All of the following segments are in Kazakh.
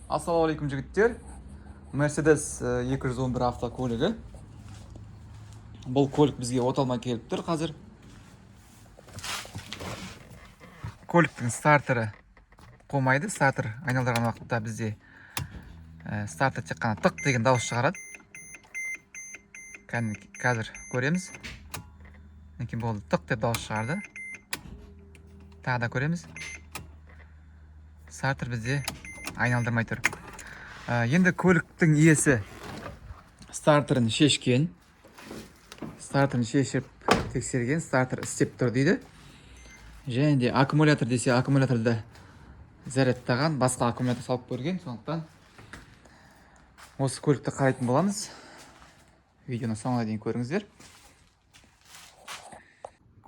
Ассалаумағалейкум жігіттер. Mercedes 211 автокөлігі. Бұл көлік бізге оталмай келіп тұр қазір. Көліктің стартері қоймайды. Стартер айналдырған уақытта бізде стартер тек қана тық деген дауыс шығарады. Қазір көреміз. Мінекей болды, тық деп дауыс шығарды. Тағы да көреміз. Стартер бізде айналдырмай тұр. Енді көліктің иесі стартерін шешкен. Стартерін шешіп тексерген, стартер істеп тұр дейді. Және де аккумулятор десе, аккумуляторды зарядтаған, басқа аккумулятор салып көрген. Сондықтан осы көлікті қарайтын боламыз. Видеоны соңына дейін көріңіздер.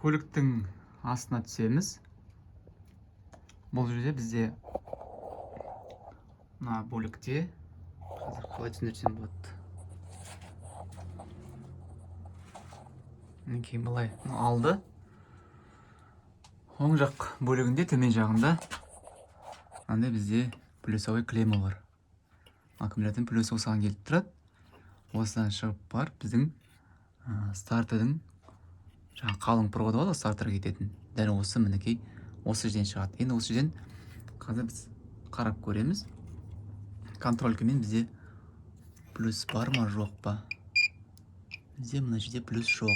Көліктің астына түсеміз. Бұл жерде бізде мына бөлікте, қазір қалай түсіндірсем болады. Мінекей былай алды. Оң жақ бөлігінде, төмен жағында андай бізде плюсовой клемма бар. Аккумулятордың плюсы осыған келіп тұрады. Осыдан шығып бар біздің стартердің жаңа қалың проводы бар, стартерге кететін. Дәл осы мінекей осы жерден шығады. Енді осы жерден қазір біз қарап көреміз. Контролькамен бізде плюс бар ма, жоқ па? Бізде мына жерде плюс жоқ.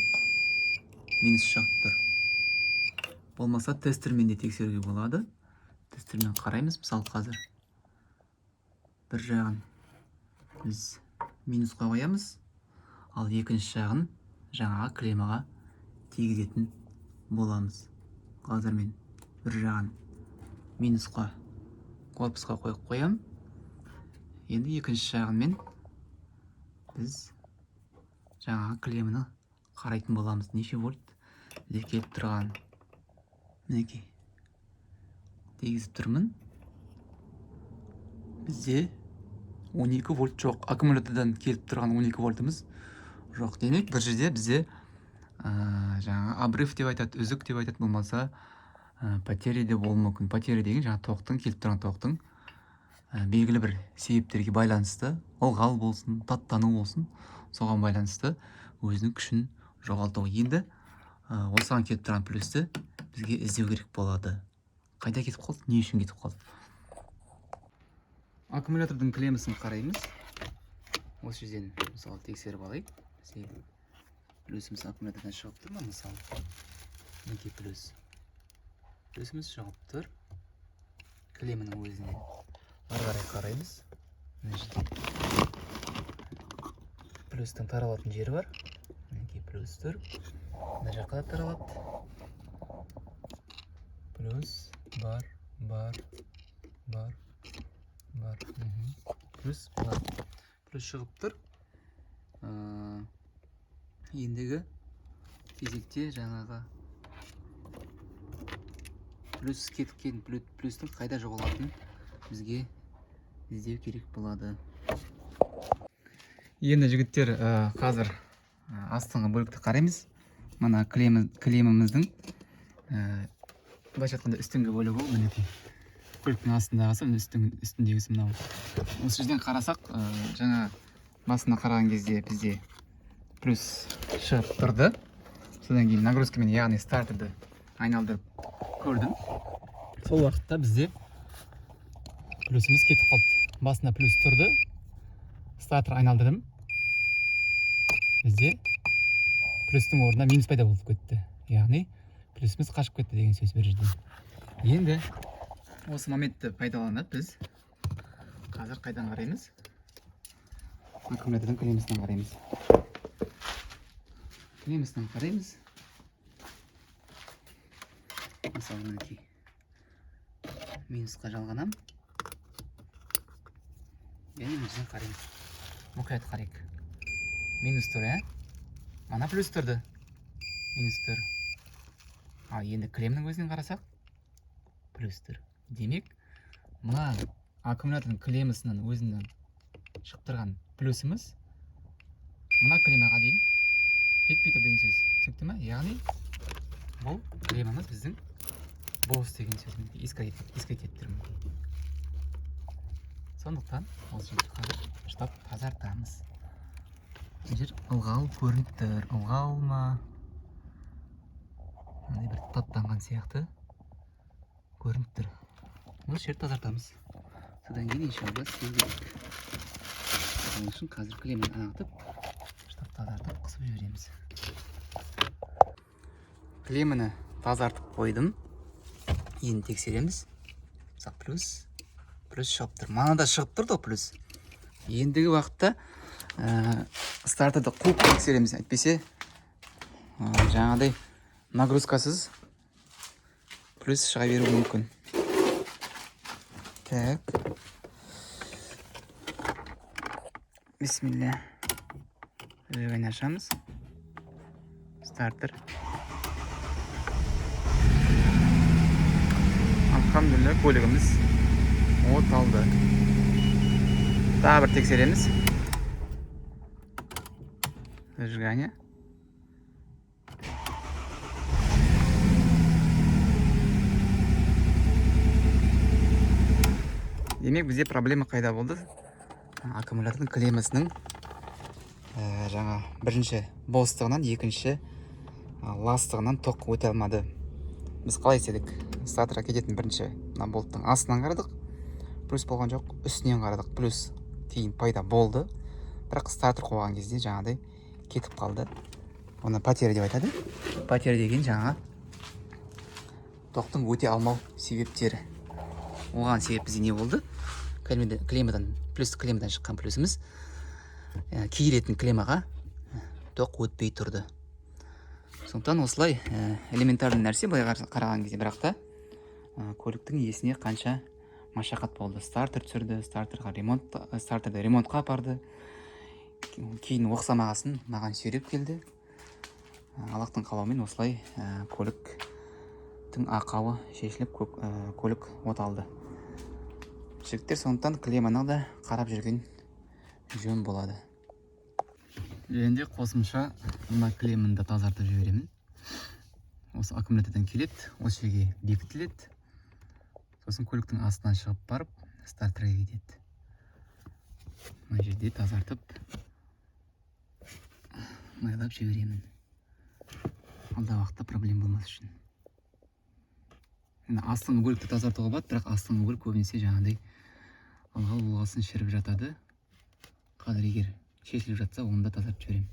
Минус шығып тұр. Болмаса тестермен де тексеруге болады. Тестермен қараймыз. Мысалы қазір бір жағын біз минусқа қоямыз, ал екінші жағын жаңағы клеммаға тигізетін боламыз. Қазір мен бір жағын минусқа, корпусқа қойып қоям. Енді екінші жағымен біз жаңағы клемманы қарайтын боламыз. Неше вольт бізде келіп тұрған. Мінекей тегізіп тұрмын. Бізде 12 вольт жоқ. Аккумулятордан келіп тұрған 12 вольтымыз жоқ. Демек бір жерде бізде жаңа обрыв деп айтады, үзік деп айтады, болмаса потеря де болуы мүмкін. Потеря деген жаңа тоқтың, келіп тұрған тоқтың белгілі бір себептерге байланысты, ылғал болсын, таттану болсын, соған байланысты өзінің күшін жоғалтуы. Енді осыған кетіп тұрған плюсті бізге іздеу керек болады. Қайда кетіп қалды, не үшін кетіп қалды? Аккумулятордың клеммасын қараймыз. Осы жерден мысалы тексеріп алайық. Плюсіміз аккумулятордан шығып тұр ма, мысалы? Мінекей плюс. Плюсіміз шығып тұр. Клемманың өзінен ары қарай қараймыз. Плюстың таралатын жері бар. Мінекей плюс тұр. Мына жаққа да таралады. Плюс бар. Плюс бар. Плюс шығып тұр. Ендігі кезекте жаңағы плюс кеткен плюстің қайда жоғалатынын бізге іздеу керек болады. Енді жігіттер, қазір астыңғы бөлікті қараймыз. Мына клеммамыздың былайша айтқанда үстіңгі бөлігі, мінекей көліктің астындағысы, үстіндегісі мынау. Осы жерден қарасақ, жаңа басына қараған кезде бізде плюс шығып тұрды. Содан кейін нагрузкамен, яғни стартерді айналдырып көрдім. Сол уақытта бізде плюсіміз кетіп қалды. Басына плюс тұрды, стартер айналдырдым. Бізде плюстің орнына минус пайда болып кетті. Яғни плюсіміз қашып кетті деген сөз бір жерден. Енді осы моментті пайдаланып біз қазір қайдан қараймыз? Аккумулятордың клеммасынан қараймыз. Клеммасынан қараймыз. Мысалы, мінекей минусқа жалғанам. Және мінузден қараймыз. Мұқият қарайық. Минус тұр, Мана плюс тұрды. Минус тұр. Ал енді клемманың өзінен қарасақ, плюс тұр. Демек, мына аккумулятордың клеммасынан өзінен шығып тұрған плюсіміз мына клеммаға дейін жетпей тұр деген сөз. Түсінікті ме? Яғни бұл клеммамыз біздің бос деген сөз. Ескертіп тұрмын. Сондықтан осы жерді қазір ұштап тазартамыз. Мына жер ылғал көрініп тұр. Ылғал ма? Мындай бір таптанған сияқты көрініп тұр. Осы жерді тазартамыз. Содан кейін иншалла істеу керек. Оның үшін қазір клемманы ағытып, ұштап тазартып қысып жібереміз. Клемманы тазартып қойдым. Енді тексереміз. Плюс шығып тұр. Мана да шығып тұрды плюс. Ендігі уақытта стартерді қуып тексереміз. Әйтпесе жаңағыдай нагрузкасыз плюс шыға беруі мүмкін. Так. Бисмилля. Зажигание ашамыз. Стартер. Алхамдулилля, көлігіміз от алды. Тағы бір тексереміз. Зажигание. Демек бізде проблема қайда болды? Аккумулятордың клеммасының жаңа бірінші бостығынан, екінші ластығынан тоқ өте алмады. Біз қалай істедік? Стартер кететін бірінші болттың астынан қарадық. Плюс болған жоқ, үстінен қарадық. Плюс кейін пайда болды. Бірақ стартер қойған кезде жаңағыдай кетіп қалды. Оны потеря деп айтады. Потеря деген жаңа тоқтың өте алмау себептері. Оған себеп бізде не болды? Клеммадан шыққан плюсіміз киілетін клеммаға тоқ өтпей тұрды. Сондықтан осылай элементарный нәрсе былай қараған кезде, бірақ та көліктің иесіне қанша машақат болды. Стартер түсірді, стартерді ремонтқа апарды. Кейін оқсамағасын маған сүйреп келді. Аллахтың қалауымен осылай көліктің ақауы шешіліп, көлік от алды. Жігіттер, сондықтан клемманы да қарап жүрген жөн болады. Енді қосымша мына клемманы да тазартып жіберемін. Осы аккумулятордан келеді, осы жерге бекітіледі. Сосын көліктің астынан шығып барып, стартерге кетеді. Мына жерде тазартып, майлап жіберемін. Алда уақытта проблем болмас үшін. Астыңғы бөлікті тазартуға болады, бірақ астыңғы бөлік көбінесе жаңағыдай ылғал болғасын шіріп жатады. Қазір егер шешіліп жатса, оны да тазартып жіберемін.